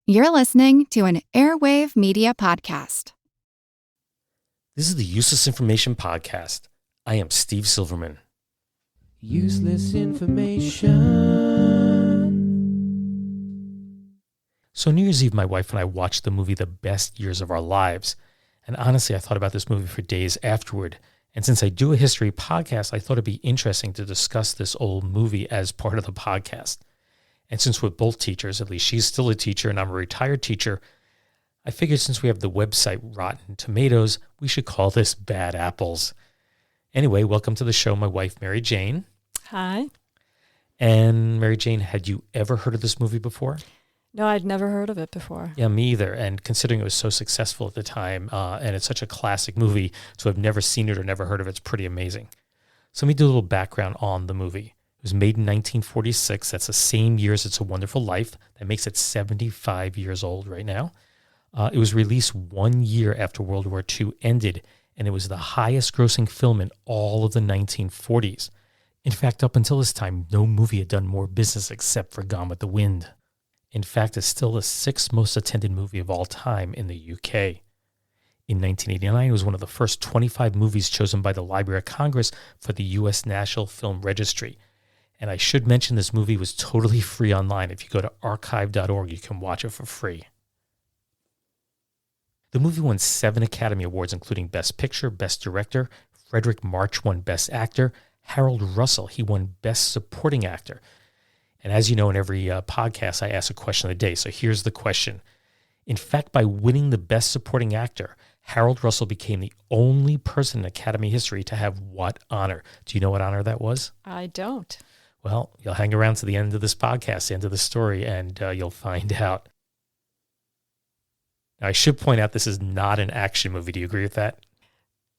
You're listening to an Airwave Media Podcast. This is the Useless Information Podcast. I am Steve Silverman. Useless information. So New Year's Eve, my wife and I watched the movie The Best Years of Our Lives. And honestly, I thought about this movie for days afterward. And since I do a history podcast, I thought it'd be interesting to discuss this old movie as part of the podcast. And since we're both teachers, at least she's still a teacher and I'm a retired teacher, I figured since we have the website Rotten Tomatoes, we should call this Bad Apples. Anyway, welcome to the show, my wife, Mary Jane. Hi. And Mary Jane, had you ever heard of this movie before? No, I'd never heard of it before. Yeah, me either. And considering it was so successful at the time, and it's such a classic movie, to have never seen it or never heard of it's pretty amazing. So let me do a little background on the movie. It was made in 1946. That's the same year as It's a Wonderful Life. That makes it 75 years old right now. It was released 1 year after World War II ended, and it was the highest grossing film in all of the 1940s. In fact, up until this time, no movie had done more business except for Gone with the Wind. In fact, it's still the sixth most attended movie of all time in the UK. In 1989, it was one of the first 25 movies chosen by the Library of Congress for the U.S. National Film Registry. And I should mention this movie was totally free online. If you go to archive.org, you can watch it for free. The movie won 7 Academy Awards, including Best Picture, Best Director. Frederick March won Best Actor. Harold Russell, he won Best Supporting Actor. And as you know, in every podcast, I ask a question of the day. So here's the question. In fact, by winning the Best Supporting Actor, Harold Russell became the only person in Academy history to have what honor? Do you know what honor that was? I don't. Well, you'll hang around to the end of this podcast, the end of the story, and you'll find out. Now, I should point out this is not an action movie. Do you agree with that?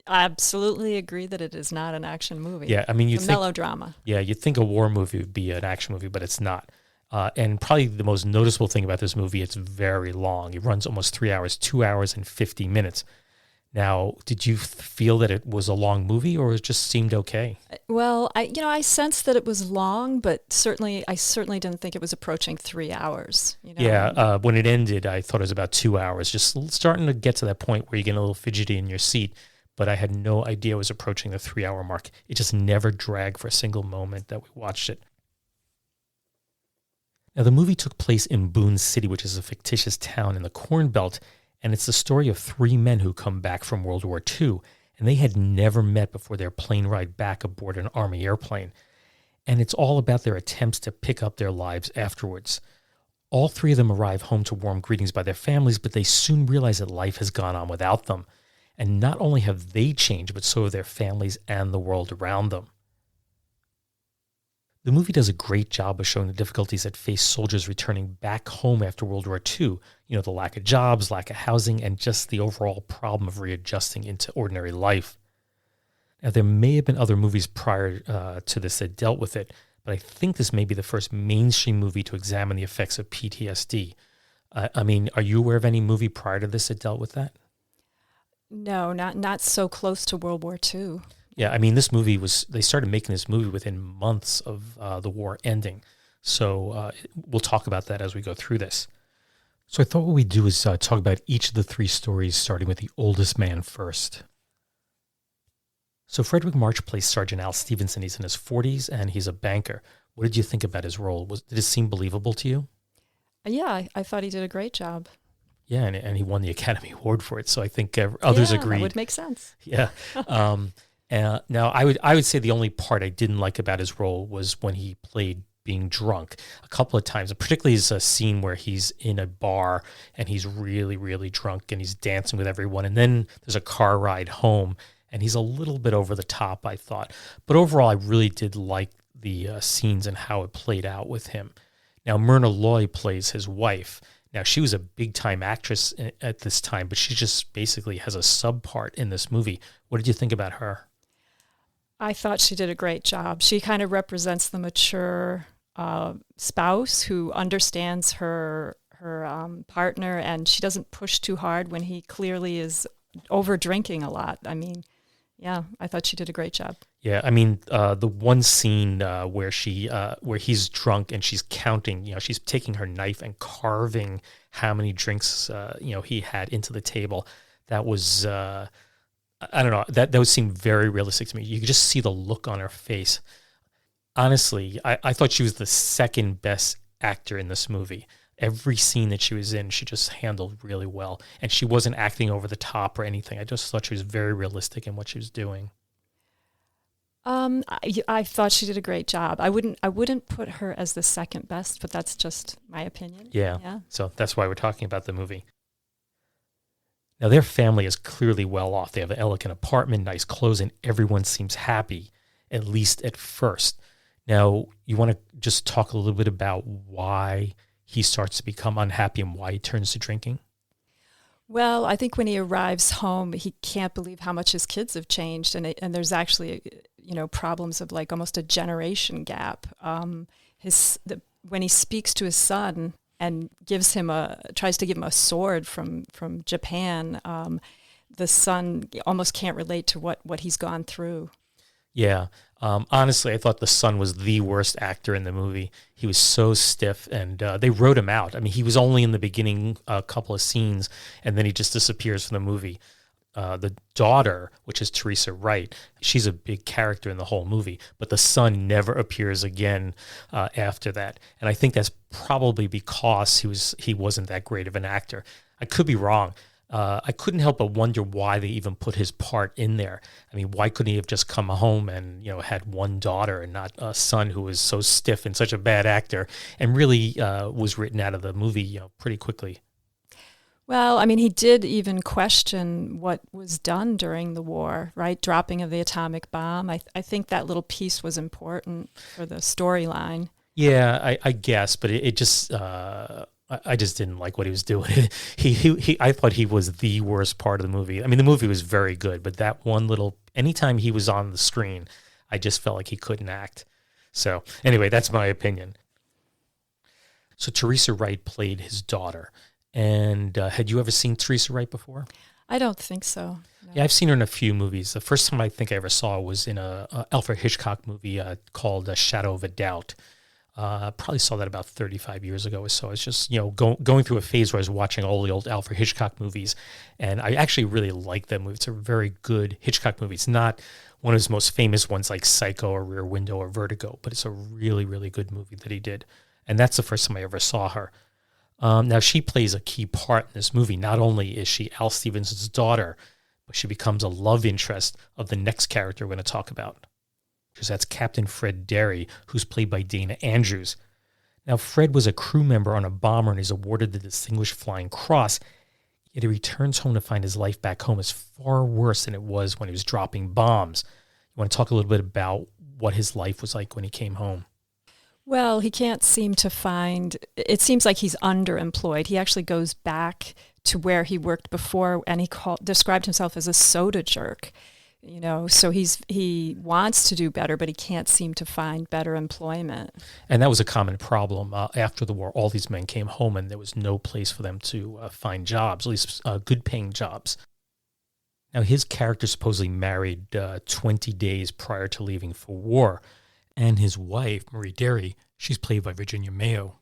I absolutely agree that it is not an action movie. Yeah, I mean, it's a melodrama. Yeah, you'd think a war movie would be an action movie, but it's not. And probably the most noticeable thing about this movie, it's very long. It runs almost 3 hours, 2 hours and 50 minutes. Now, did you feel that it was a long movie or it just seemed okay? Well, I sensed that it was long, but I certainly didn't think it was approaching 3 hours. Yeah, when it ended, I thought it was about 2 hours, just starting to get to that point where you get a little fidgety in your seat. But I had no idea it was approaching the 3 hour mark. It just never dragged for a single moment that we watched it. Now, the movie took place in Boone City, which is a fictitious town in the Corn Belt, and it's the story of 3 men who come back from World War II, and they had never met before their plane ride back aboard an Army airplane. And it's all about their attempts to pick up their lives afterwards. All 3 of them arrive home to warm greetings by their families, but they soon realize that life has gone on without them. And not only have they changed, but so have their families and the world around them. The movie does a great job of showing the difficulties that face soldiers returning back home after World War II. You know, the lack of jobs, lack of housing, and just the overall problem of readjusting into ordinary life. Now, there may have been other movies prior to this that dealt with it, but I think this may be the first mainstream movie to examine the effects of PTSD. I mean, are you aware of any movie prior to this that dealt with that? No, not so close to World War II. Yeah, I mean, this movie they started making this movie within months of the war ending. So we'll talk about that as we go through this. So I thought what we'd do is talk about each of the 3 stories, starting with the oldest man first. So Frederick March plays Sergeant Al Stevenson. He's in his 40s and he's a banker. What did you think about his role? Did it seem believable to you? Yeah, I thought he did a great job. Yeah, and he won the Academy Award for it. So I think others agreed. That would make sense. Yeah. Now, I would say the only part I didn't like about his role was when he played being drunk a couple of times. Particularly is a scene where he's in a bar and he's really, really drunk and he's dancing with everyone. And then there's a car ride home and he's a little bit over the top, I thought. But overall, I really did like the scenes and how it played out with him. Now, Myrna Loy plays his wife. Now, she was a big-time actress at this time, but she just basically has a sub-part in this movie. What did you think about her? I thought she did a great job. She kind of represents the mature spouse who understands her partner, and she doesn't push too hard when he clearly is over drinking a lot. I mean, yeah, I thought she did a great job. Yeah, I mean, the one scene where he's drunk and she's counting, she's taking her knife and carving how many drinks, he had into the table. That was, I don't know, that would seem very realistic to me. You could just see the look on her face. Honestly, I thought she was the second best actor in this movie. Every scene that she was in, she just handled really well. And she wasn't acting over the top or anything. I just thought she was very realistic in what she was doing. I thought she did a great job. I wouldn't put her as the second best, but that's just my opinion. Yeah. So that's why we're talking about the movie. Now, their family is clearly well off. They have an elegant apartment, nice clothes, and everyone seems happy, at least at first. Now, you want to just talk a little bit about why he starts to become unhappy and why he turns to drinking? Well, I think when he arrives home, he can't believe how much his kids have changed, and there's actually, problems of like almost a generation gap. When he speaks to his son and tries to give him a sword from Japan, the son almost can't relate to what he's gone through. Yeah. Honestly, I thought the son was the worst actor in the movie. He was so stiff, and they wrote him out. I mean, he was only in the beginning couple of scenes, and then he just disappears from the movie. The daughter, which is Teresa Wright, she's a big character in the whole movie, but the son never appears again after that. And I think that's probably because he wasn't that great of an actor. I could be wrong. I couldn't help but wonder why they even put his part in there. I mean, why couldn't he have just come home and, had one daughter and not a son who was so stiff and such a bad actor and really was written out of the movie, pretty quickly? Well, I mean, he did even question what was done during the war, right? Dropping of the atomic bomb. I think that little piece was important for the storyline. Yeah, I guess, but it just... I just didn't like what he was doing. I thought he was the worst part of the movie. I mean, the movie was very good, but that one little, anytime he was on the screen, I just felt like he couldn't act. So anyway, that's my opinion. So Teresa Wright played his daughter. And had you ever seen Teresa Wright before? I don't think so. No. Yeah, I've seen her in a few movies. The first time I think I ever saw her was in a Alfred Hitchcock movie called Shadow of a Doubt. Probably saw that about 35 years ago or so. It's just, going through a phase where I was watching all the old Alfred Hitchcock movies, and I actually really like that movie. It's a very good Hitchcock movie. It's not one of his most famous ones like Psycho or Rear Window or Vertigo, but it's a really, really good movie that he did. And that's the first time I ever saw her. Now, she plays a key part in this movie. Not only is she Al Stevenson's daughter, but she becomes a love interest of the next character we're going to talk about. Because that's Captain Fred Derry, who's played by Dana Andrews. Now, Fred was a crew member on a bomber and is awarded the Distinguished Flying Cross, yet he returns home to find his life back home is far worse than it was when he was dropping bombs. You want to talk a little bit about what his life was like when he came home? Well, he can't seem to find, it seems like he's underemployed. He actually goes back to where he worked before, and he described himself as a soda jerk. So he wants to do better, but he can't seem to find better employment. And that was a common problem after the war. All these men came home, and there was no place for them to find jobs, at least good-paying jobs. Now, his character supposedly married 20 days prior to leaving for war, and his wife, Marie Derry, she's played by Virginia Mayo,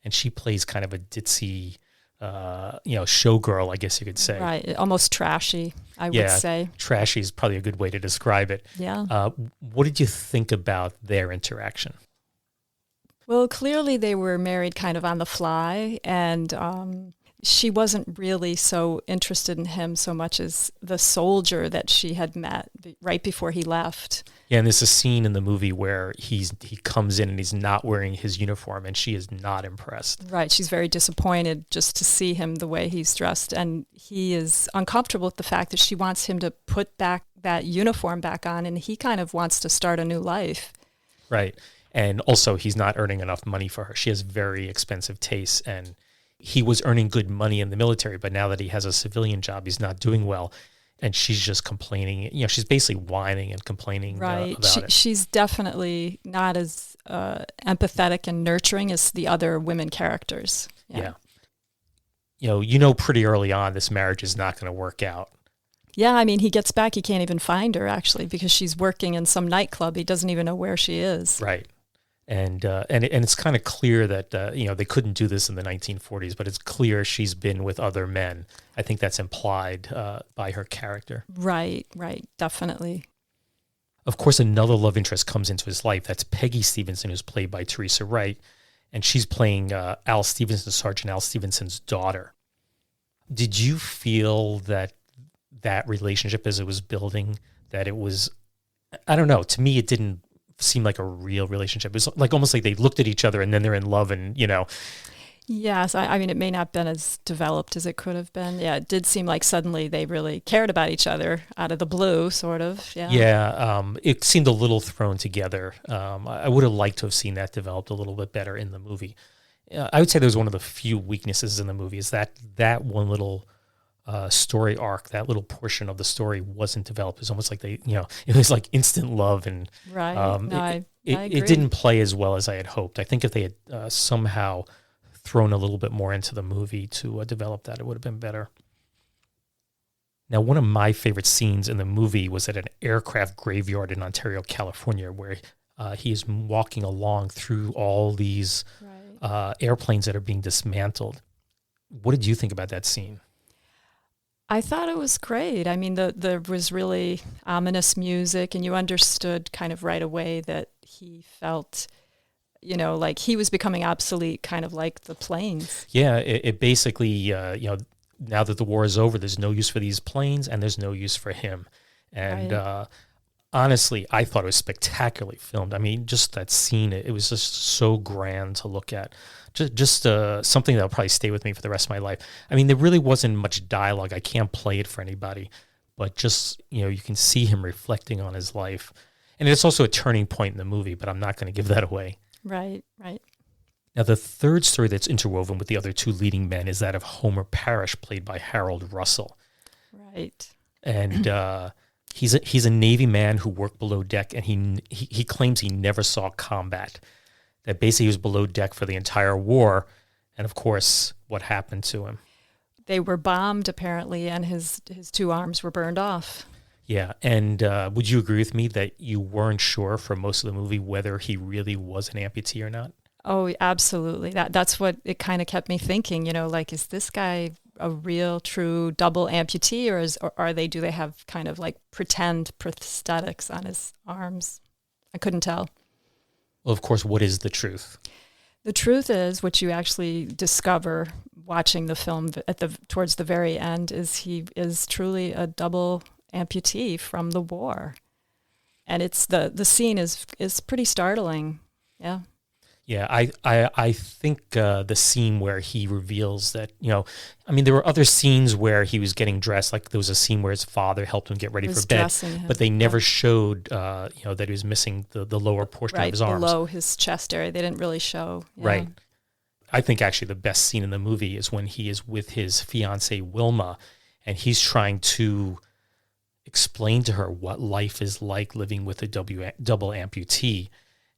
and she plays kind of a ditzy showgirl, I guess you could say. Right, almost trashy, I would say. Trashy is probably a good way to describe it. Yeah. What did you think about their interaction? Well, clearly they were married kind of on the fly, and she wasn't really so interested in him so much as the soldier that she had met right before he left. Yeah, and there's a scene in the movie where he comes in and he's not wearing his uniform, and she is not impressed. Right, she's very disappointed just to see him the way he's dressed, and he is uncomfortable with the fact that she wants him to put back that uniform back on, and he kind of wants to start a new life. Right, and also he's not earning enough money for her. She has very expensive tastes, and he was earning good money in the military, but now that he has a civilian job, he's not doing well. And she's just complaining. She's basically whining and complaining about it. She's definitely not as empathetic and nurturing as the other women characters. Yeah. Pretty early on, this marriage is not going to work out. Yeah, I mean, he gets back, he can't even find her, actually, because she's working in some nightclub. He doesn't even know where she is. Right. And it's kind of clear that, they couldn't do this in the 1940s, but it's clear she's been with other men. I think that's implied by her character. Right, definitely. Of course, another love interest comes into his life. That's Peggy Stevenson, who's played by Teresa Wright, and she's playing Al Stevenson, Sergeant Al Stevenson's daughter. Did you feel that relationship as it was building, that it was, I don't know, to me it didn't seem like a real relationship. It was like almost like they looked at each other and then they're in love and, Yes, I mean, it may not have been as developed as it could have been. Yeah, it did seem like suddenly they really cared about each other out of the blue, sort of. Yeah. Yeah, it seemed a little thrown together. I would have liked to have seen that developed a little bit better in the movie. I would say there was one of the few weaknesses in the movie is that one little story arc, that little portion of the story wasn't developed. It was almost like it was like instant love, and right. I agree. It didn't play as well as I had hoped. I think if they had somehow thrown a little bit more into the movie to develop that, it would have been better. Now, one of my favorite scenes in the movie was at an aircraft graveyard in Ontario, California, where he is walking along through all these airplanes that are being dismantled. What did you think about that scene? I thought it was great. I mean, there was really ominous music, and you understood kind of right away that he felt, like he was becoming obsolete, kind of like the planes. Yeah, it basically, now that the war is over, there's no use for these planes, and there's no use for him. And honestly, I thought it was spectacularly filmed. I mean, just that scene, it was just so grand to look at. Just something that'll probably stay with me for the rest of my life. I mean, there really wasn't much dialogue. I can't play it for anybody, but just, you can see him reflecting on his life. And it's also a turning point in the movie, but I'm not going to give that away. Right. Now, the third story that's interwoven with the other two leading men is that of Homer Parrish, played by Harold Russell. Right. And he's a Navy man who worked below deck, and he claims he never saw combat. That basically he was below deck for the entire war. And of course, what happened to him? They were bombed, apparently, and his two arms were burned off. Yeah. And would you agree with me that you weren't sure for most of the movie whether he really was an amputee or not? Oh, absolutely. That's what it kind of kept me thinking, like, is this guy a real, true double amputee, or do they have kind of like pretend prosthetics on his arms? I couldn't tell. Well, of course, what is the truth? The truth is, what you actually discover watching the film towards the very end, is he is truly a double amputee from the war, and it's the scene is pretty startling. Yeah. Yeah, I think the scene where he reveals that, I mean, there were other scenes where he was getting dressed, like there was a scene where his father helped him get ready for bed, but they never showed, that he was missing the lower portion of his arms. Right, below his chest area. They didn't really show. Yeah. Right. I think actually the best scene in the movie is when he is with his fiancée, Wilma, and he's trying to explain to her what life is like living with a double amputee.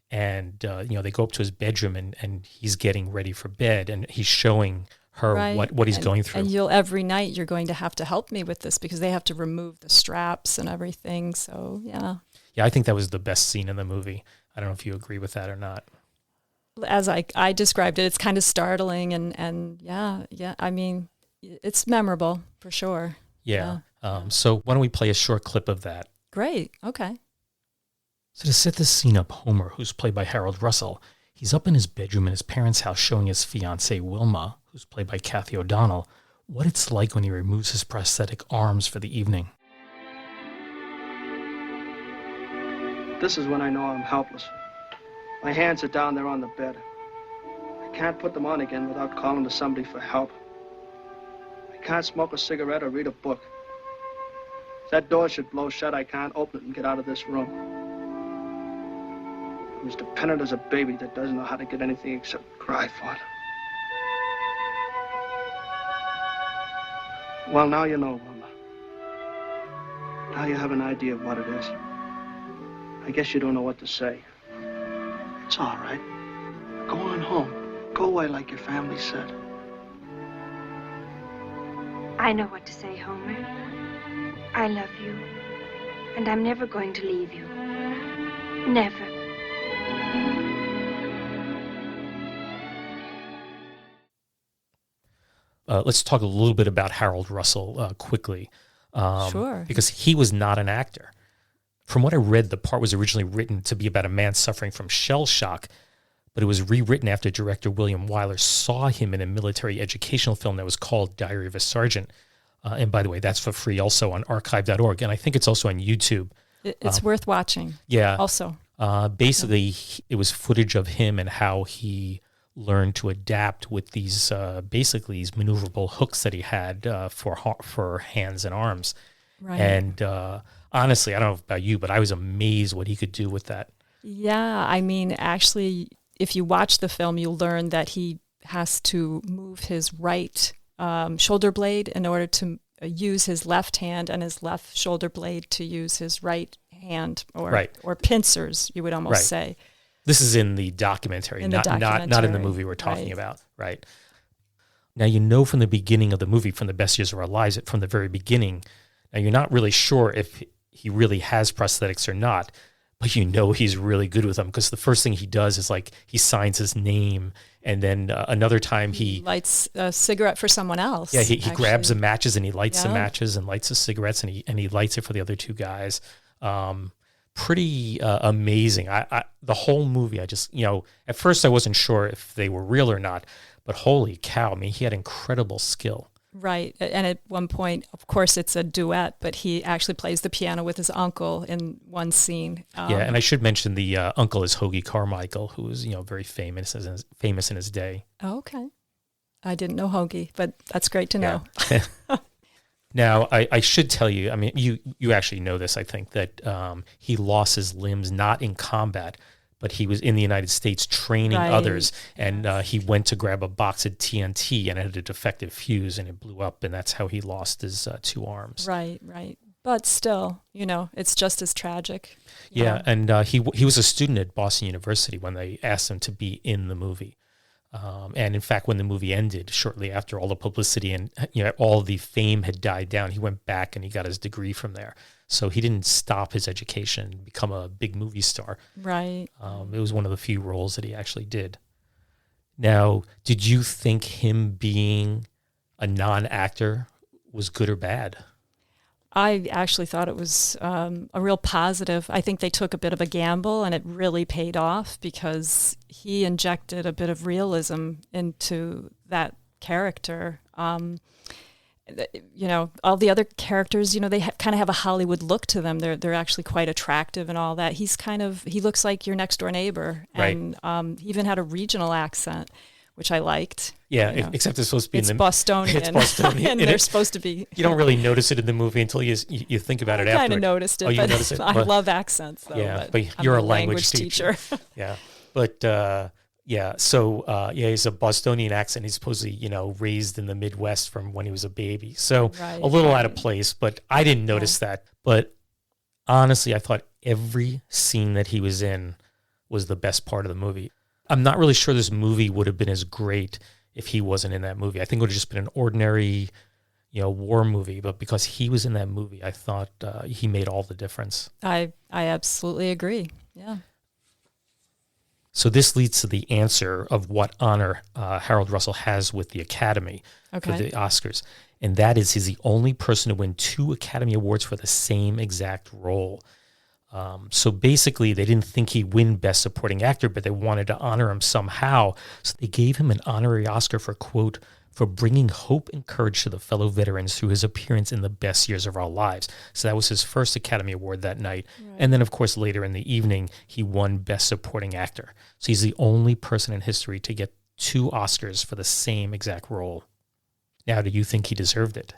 And, they go up to his bedroom and he's getting ready for bed, and he's showing her what he's going through. And every night you're going to have to help me with this, because they have to remove the straps and everything. So, yeah. Yeah, I think that was the best scene in the movie. I don't know if you agree with that or not. As I described it, it's kind of startling and yeah. I mean, it's memorable for sure. Yeah. So why don't we play a short clip of that? Great. Okay. So to set this scene up, Homer, who's played by Harold Russell, he's up in his bedroom in his parents' house showing his fiancée, Wilma, who's played by Kathy O'Donnell, what it's like when he removes his prosthetic arms for the evening. This is when I know I'm helpless. My hands are down there on the bed. I can't put them on again without calling to somebody for help. I can't smoke a cigarette or read a book. If that door should blow shut, I can't open it and get out of this room. I'm as dependent as a baby that doesn't know how to get anything except cry for it. Well, now you know, Wilma. Now you have an idea of what it is. I guess you don't know what to say. It's all right. Go on home. Go away like your family said. I know what to say, Homer. I love you, and I'm never going to leave you. Never. Let's talk a little bit about Harold Russell quickly. Sure. Because he was not an actor. From what I read, the part was originally written to be about a man suffering from shell shock, but it was rewritten after director William Wyler saw him in a military educational film that was called Diary of a Sergeant. And by the way, that's for free also on archive.org. And I think it's also on YouTube. It's worth watching. Yeah. Also. Basically, it was footage of him and how he learned to adapt with these basically these maneuverable hooks that he had for hands and arms. Right. And honestly, I don't know about you, but I was amazed what he could do with that. Yeah, I mean, actually, if you watch the film, you'll learn that he has to move his right shoulder blade in order to use his left hand, and his left shoulder blade to use his right hand, or pincers, you would almost say. This is in the documentary, not in the movie we're talking about, right? Now, you know from the beginning of the movie, from the best years of our lives, from the very beginning, now you're not really sure if he really has prosthetics or not, but you know he's really good with them, because the first thing he does is like he signs his name, and then another time he lights a cigarette for someone else. Yeah, he grabs the matches and he lights the matches and lights the cigarettes, and he lights it for the other two guys. Pretty amazing. I the whole movie, I just, at first I wasn't sure if they were real or not, but holy cow, I mean, he had incredible skill. Right. And at one point, of course, it's a duet, but he actually plays the piano with his uncle in one scene. And I should mention the uncle is Hoagy Carmichael, who was, very famous in his day. Oh, okay. I didn't know Hoagy, but that's great to know. Now, I should tell you, I mean, you actually know this, I think, that he lost his limbs not in combat, but he was in the United States training others, and he went to grab a box of TNT, and it had a defective fuse, and it blew up, and that's how he lost his two arms. Right. But still, it's just as tragic. Yeah, and he was a student at Boston University when they asked him to be in the movie. And in fact, when the movie ended, shortly after all the publicity and all the fame had died down, he went back and he got his degree from there. So he didn't stop his education and become a big movie star. Right. It was one of the few roles that he actually did. Now, did you think him being a non-actor was good or bad? I actually thought it was a real positive. I think they took a bit of a gamble, and it really paid off because he injected a bit of realism into that character. All the other characters, they kind of have a Hollywood look to them. They're actually quite attractive and all that. He looks like your next door neighbor, and he even had a regional accent, which I liked. Yeah, except it's supposed to be it's Bostonian. It's Bostonian. And they're supposed to be. You don't really notice it in the movie until you think about it after. I kind of noticed it. Oh, you noticed it? I love accents, though. Yeah, but you're a language teacher. Yeah. But, so he's a Bostonian accent. He's supposedly, raised in the Midwest from when he was a baby. So a little out of place, but I didn't notice that. But honestly, I thought every scene that he was in was the best part of the movie. I'm not really sure this movie would have been as great if he wasn't in that movie. I think it would have just been an ordinary, war movie. But because he was in that movie, I thought he made all the difference. I absolutely agree. Yeah. So this leads to the answer of what honor Harold Russell has with the Academy for the Oscars. And that is he's the only person to win 2 Academy Awards for the same exact role. So basically, they didn't think he'd win Best Supporting Actor, but they wanted to honor him somehow. So they gave him an honorary Oscar for, quote, for bringing hope and courage to the fellow veterans through his appearance in The Best Years of Our Lives. So that was his first Academy Award that night. Right. And then, of course, later in the evening, he won Best Supporting Actor. So he's the only person in history to get 2 Oscars for the same exact role. Now, do you think he deserved it?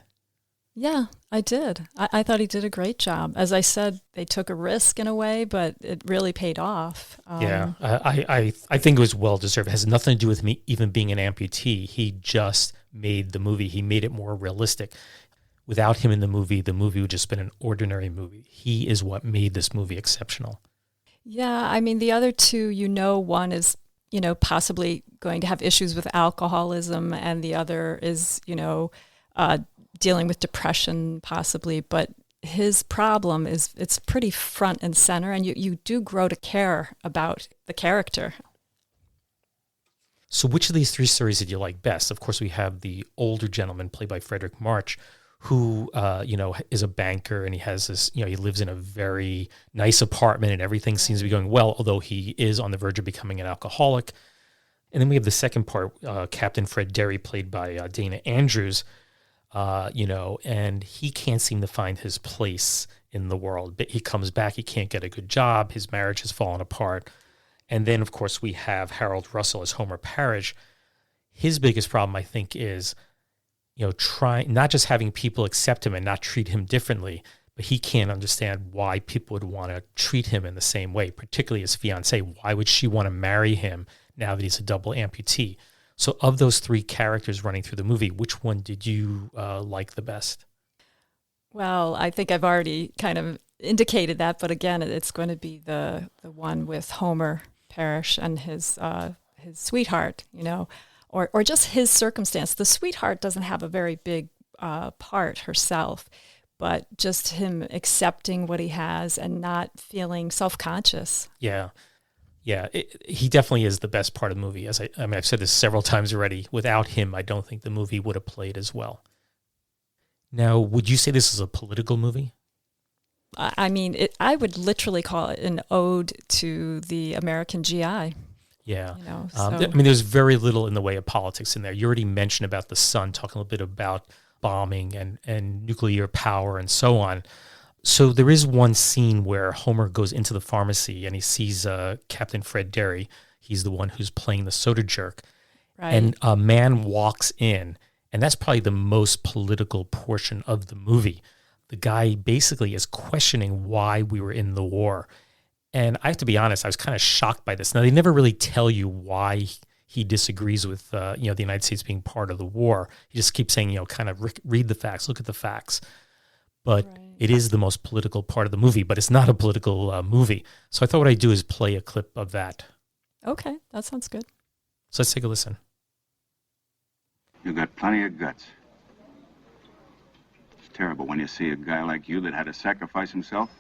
Yeah, I did. I thought he did a great job. As I said, they took a risk in a way, but it really paid off. I think it was well-deserved. It has nothing to do with me even being an amputee. He just made the movie. He made it more realistic. Without him in the movie would just been an ordinary movie. He is what made this movie exceptional. Yeah, I mean, the other 2, one is, possibly going to have issues with alcoholism, and the other is, dealing with depression possibly, but his problem is it's pretty front and center, and you do grow to care about the character. So which of these three stories did you like best? Of course, we have the older gentleman played by Frederick March, who, is a banker, and he has this, he lives in a very nice apartment and everything seems to be going well, although he is on the verge of becoming an alcoholic. And then we have the second part, Captain Fred Derry, played by Dana Andrews, and he can't seem to find his place in the world. But he comes back, he can't get a good job, his marriage has fallen apart. And then, of course, we have Harold Russell as Homer Parrish. His biggest problem, I think, is, trying, not just having people accept him and not treat him differently, but he can't understand why people would want to treat him in the same way, particularly his fiancée. Why would she want to marry him now that he's a double amputee? So of those three characters running through the movie, which one did you like the best? Well, I think I've already kind of indicated that, but again, it's going to be the one with Homer Parrish and his sweetheart, or just his circumstance. The sweetheart doesn't have a very big part herself, but just him accepting what he has and not feeling self-conscious. Yeah. He definitely is the best part of the movie. I've said this several times already. Without him, I don't think the movie would have played as well. Now, would you say this is a political movie? I would literally call it an ode to the American GI. Yeah. So. There's very little in the way of politics in there. You already mentioned about the son, talking a little bit about bombing and nuclear power and so on. So there is one scene where Homer goes into the pharmacy and he sees Captain Fred Derry. He's the one who's playing the soda jerk. Right. And a man walks in, and that's probably the most political portion of the movie. The guy basically is questioning why we were in the war. And I have to be honest, I was kind of shocked by this. Now, they never really tell you why he disagrees with, the United States being part of the war. He just keeps saying, kind of read the facts, look at the facts. But It is the most political part of the movie, but it's not a political movie. So I thought what I'd do is play a clip of that. Okay, that sounds good. So let's take a listen. You got plenty of guts. It's terrible when you see a guy like you that had to sacrifice himself.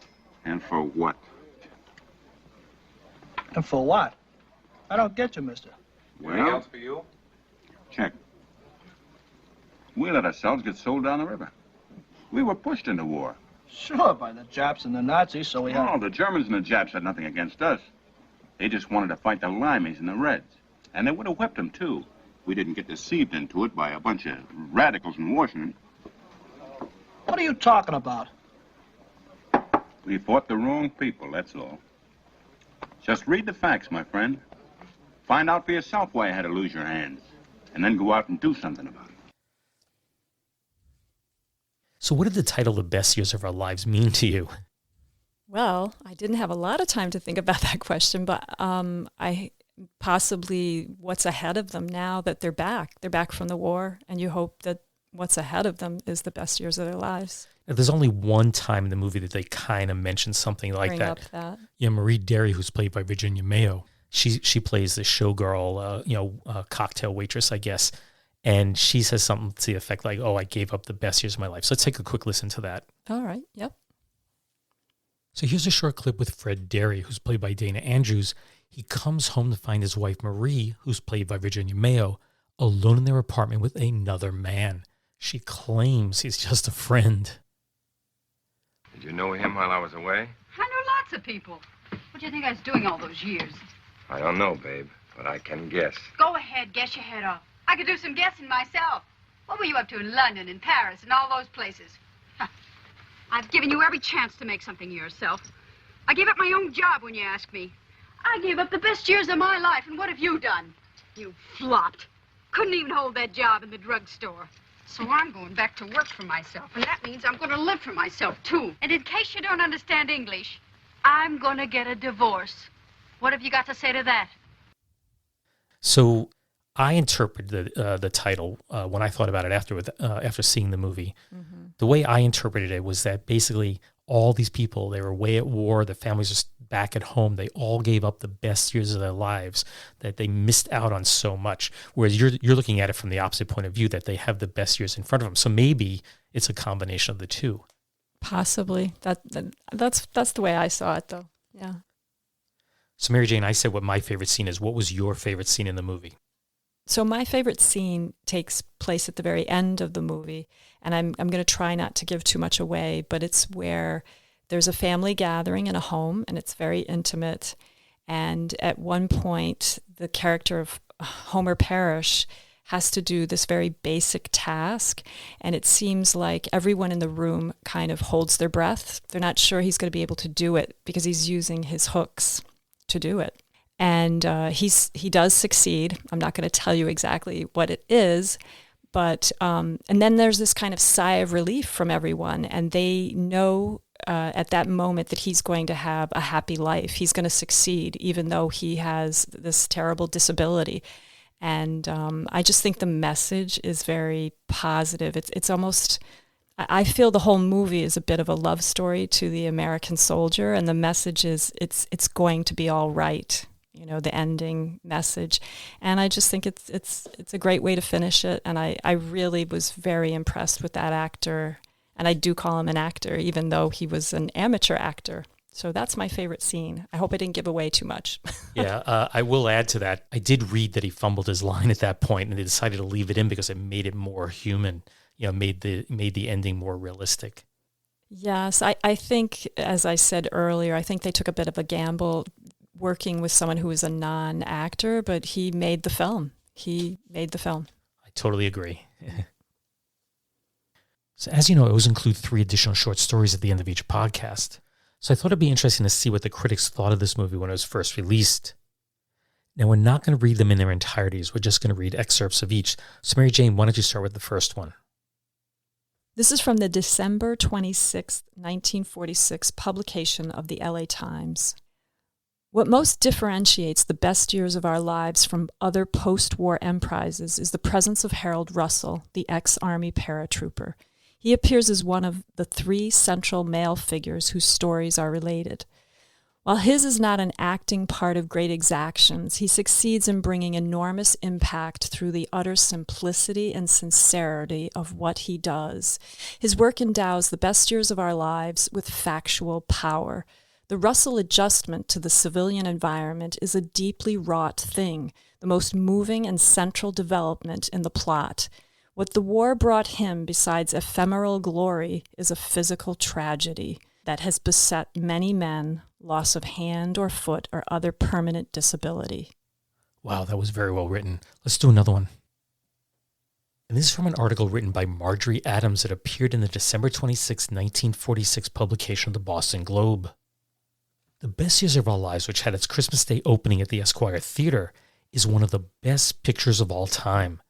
And for what? And for what? I don't get you, mister. Anything else for you? Check. We let ourselves get sold down the river. We were pushed into war. Sure, by the Japs and the Nazis, so we had... No, the Germans and the Japs had nothing against us. They just wanted to fight the Limeys and the Reds. And they would have whipped them, too. We didn't get deceived into it by a bunch of radicals in Washington. What are you talking about? We fought the wrong people, that's all. Just read the facts, my friend. Find out for yourself why you had to lose your hands. And then go out and do something about it. So what did the title The Best Years of Our Lives mean to you? Well, I didn't have a lot of time to think about that question, but I possibly what's ahead of them now that they're back. They're back from the war, and you hope that what's ahead of them is the best years of their lives. Now, there's only one time in the movie that they kind of mention something like Bring that. up that. Yeah, Marie Derry, who's played by Virginia Mayo, she plays the showgirl, cocktail waitress, I guess. And she says something to the effect like, I gave up the best years of my life. So let's take a quick listen to that. All right, yep. So here's a short clip with Fred Derry, who's played by Dana Andrews. He comes home to find his wife Marie, who's played by Virginia Mayo, alone in their apartment with another man. She claims he's just a friend. Did you know him while I was away? I know lots of people. What do you think I was doing all those years? I don't know, babe, but I can guess. Go ahead, guess your head off. I could do some guessing myself. What were you up to in London and Paris and all those places? I've given you every chance to make something of yourself. I gave up my own job when you asked me. I gave up the best years of my life, and what have you done? You flopped. Couldn't even hold that job in the drugstore. So I'm going back to work for myself, and that means I'm going to live for myself, too. And in case you don't understand English, I'm going to get a divorce. What have you got to say to that? So I interpreted the title when I thought about it after seeing the movie. Mm-hmm. The way I interpreted it was that basically all these people, they were away at war, their families back at home, they all gave up the best years of their lives, that they missed out on so much. Whereas you're looking at it from the opposite point of view, that they have the best years in front of them. So maybe it's a combination of the two. Possibly. That's the way I saw it, though. Yeah. So Mary Jane, I said what my favorite scene is. What was your favorite scene in the movie? So my favorite scene takes place at the very end of the movie, and I'm going to try not to give too much away, but it's where there's a family gathering in a home, and it's very intimate. And at one point, the character of Homer Parrish has to do this very basic task, and it seems like everyone in the room kind of holds their breath. They're not sure he's going to be able to do it because he's using his hooks to do it. And he does succeed. I'm not going to tell you exactly what it is, but and then there's this kind of sigh of relief from everyone, and they know at that moment that he's going to have a happy life. He's going to succeed, even though he has this terrible disability. And I just think the message is very positive. It's almost, I feel the whole movie is a bit of a love story to the American soldier, and the message is it's going to be all right. You know, the ending message. And I just think it's a great way to finish it. And I really was very impressed with that actor. And I do call him an actor, even though he was an amateur actor. So that's my favorite scene. I hope I didn't give away too much. Yeah, I will add to that. I did read that he fumbled his line at that point, and they decided to leave it in because it made it more human. You know, made the ending more realistic. Yes, I think, as I said earlier, I think they took a bit of a gamble working with someone who was a non-actor, but he made the film. I totally agree. So as you know, I always include 3 additional short stories at the end of each podcast. So I thought it'd be interesting to see what the critics thought of this movie when it was first released. Now, we're not going to read them in their entireties. We're just going to read excerpts of each. So Mary Jane, why don't you start with the first one? This is from the December 26, 1946 publication of the LA Times. What most differentiates the best years of our lives from other post-war emprises is the presence of Harold Russell, the ex-Army paratrooper. He appears as one of the 3 central male figures whose stories are related. While his is not an acting part of great exactions, he succeeds in bringing enormous impact through the utter simplicity and sincerity of what he does. His work endows the best years of our lives with factual power. The Russell adjustment to the civilian environment is a deeply wrought thing, the most moving and central development in the plot. What the war brought him besides ephemeral glory is a physical tragedy that has beset many men, loss of hand or foot or other permanent disability. Wow, that was very well written. Let's do another one. And this is from an article written by Marjorie Adams that appeared in the December 26, 1946 publication of the Boston Globe. The Best Years of Our Lives, which had its Christmas Day opening at the Esquire Theater, is one of the best pictures of all time.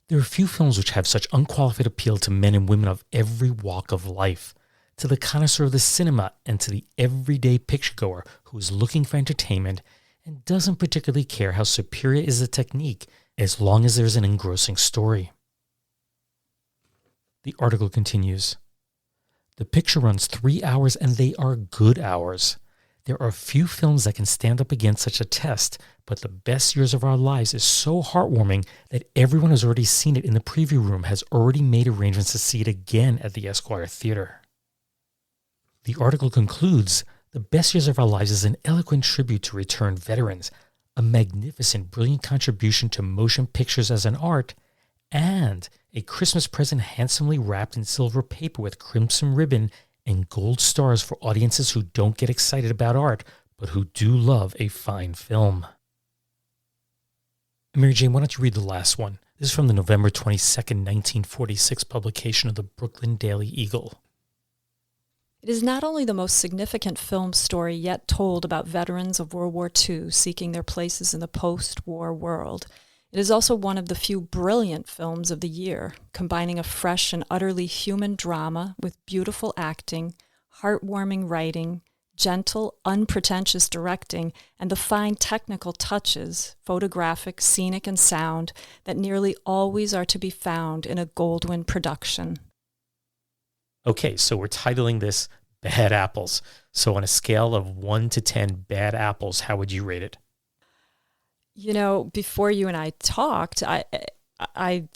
There are few films which have such unqualified appeal to men and women of every walk of life, to the connoisseur of the cinema and to the everyday picturegoer who is looking for entertainment and doesn't particularly care how superior is the technique as long as there's an engrossing story. The article continues. The picture runs 3 hours and they are good hours. There are few films that can stand up against such a test, but The Best Years of Our Lives is so heartwarming that everyone who's already seen it in the preview room has already made arrangements to see it again at the Esquire Theater. The article concludes, The Best Years of Our Lives is an eloquent tribute to returned veterans, a magnificent, brilliant contribution to motion pictures as an art, and a Christmas present handsomely wrapped in silver paper with crimson ribbon and gold stars for audiences who don't get excited about art, but who do love a fine film. Mary Jane, why don't you read the last one? This is from the November 22nd, 1946 publication of the Brooklyn Daily Eagle. It is not only the most significant film story yet told about veterans of World War II seeking their places in the post-war world, it is also one of the few brilliant films of the year, combining a fresh and utterly human drama with beautiful acting, heartwarming writing, gentle, unpretentious directing, and the fine technical touches, photographic, scenic, and sound, that nearly always are to be found in a Goldwyn production. Okay, so we're titling this bad apples. So on a scale of 1 to 10 bad apples, how would you rate it? You know, before you and I talked, I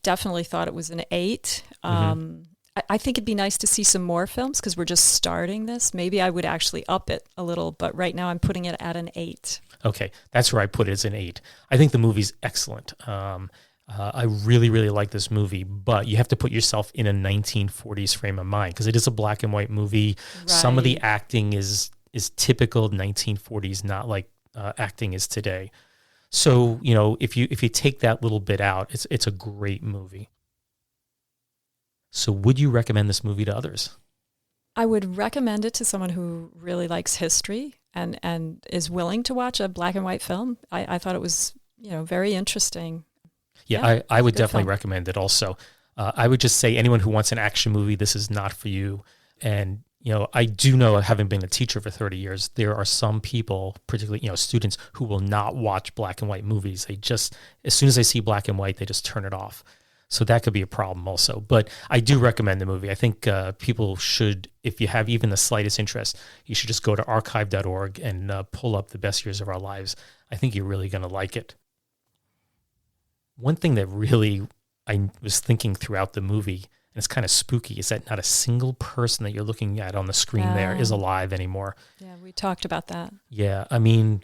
definitely thought it was an 8. I think it'd be nice to see some more films because we're just starting this. Maybe I would actually up it a little, but right now I'm putting it at an 8. Okay, that's where I put it, as an 8. I think the movie's excellent. I really, really like this movie, but you have to put yourself in a 1940s frame of mind because it is a black and white movie. Right. Some of the acting is typical 1940s, not like acting is today. So, you know, if you take that little bit out, it's a great movie. So would you recommend this movie to others? I would recommend it to someone who really likes history and is willing to watch a black and white film. I thought it was, you know, very interesting. Yeah, I would definitely recommend it also. I would just say anyone who wants an action movie, this is not for you. And, you know, I do know, having been a teacher for 30 years, there are some people, particularly, you know, students who will not watch black and white movies. They just, as soon as they see black and white, they just turn it off. So that could be a problem also. But I do recommend the movie. I think people should, if you have even the slightest interest, you should just go to archive.org and pull up The Best Years of Our Lives. I think you're really going to like it. One thing that really I was thinking throughout the movie, and it's kind of spooky, is that not a single person that you're looking at on the screen there is alive anymore. Yeah, we talked about that. Yeah, I mean,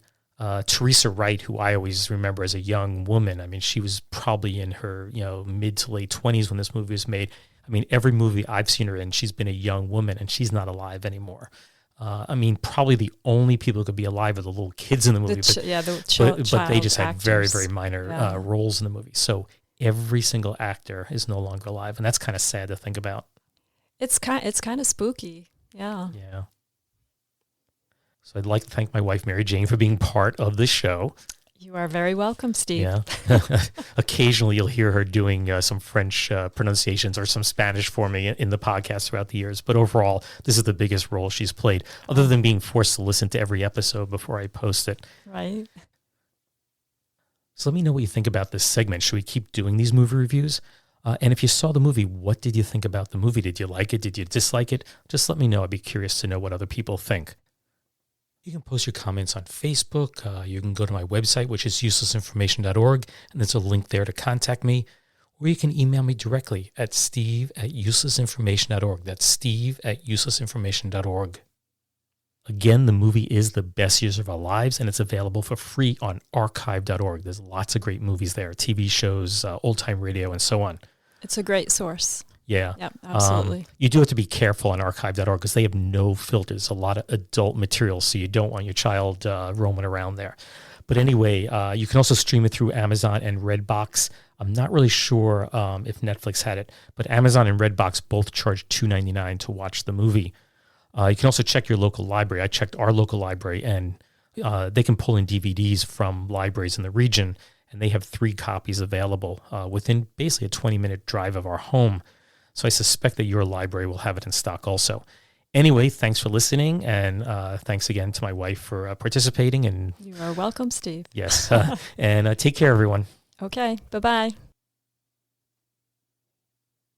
Teresa Wright, who I always remember as a young woman, I mean, she was probably in her, you know, mid to late 20s when this movie was made. I mean, every movie I've seen her in, she's been a young woman, and she's not alive anymore. I mean, probably the only people who could be alive are the little kids in the movie, but they just had very, very minor roles in the movie. So every single actor is no longer alive, and that's kind of sad to think about. It's kind of spooky. Yeah. Yeah. So I'd like to thank my wife, Mary Jane, for being part of the show. You are very welcome, Steve. Yeah. Occasionally you'll hear her doing some French pronunciations or some Spanish for me in the podcast throughout the years. But overall, this is the biggest role she's played, other than being forced to listen to every episode before I post it. Right. So let me know what you think about this segment. Should we keep doing these movie reviews? And if you saw the movie, what did you think about the movie? Did you like it? Did you dislike it? Just let me know. I'd be curious to know what other people think. You can post your comments on Facebook. You can go to my website, which is uselessinformation.org, and there's a link there to contact me. Or you can email me directly at steve@uselessinformation.org. That's steve@uselessinformation.org. Again, the movie is The Best Years of Our Lives, and it's available for free on archive.org. There's lots of great movies there, TV shows, old-time radio, and so on. It's a great source. Yeah. Yep, absolutely. You do have to be careful on archive.org because they have no filters, a lot of adult material, so you don't want your child roaming around there. But anyway, you can also stream it through Amazon and Redbox. I'm not really sure if Netflix had it, but Amazon and Redbox both charge $2.99 to watch the movie. You can also check your local library. I checked our local library, and they can pull in DVDs from libraries in the region, and they have 3 copies available within basically a 20-minute drive of our home. So I suspect that your library will have it in stock also. Anyway, thanks for listening, and thanks again to my wife for participating. And you are welcome, Steve. Yes, and take care, everyone. Okay, bye-bye.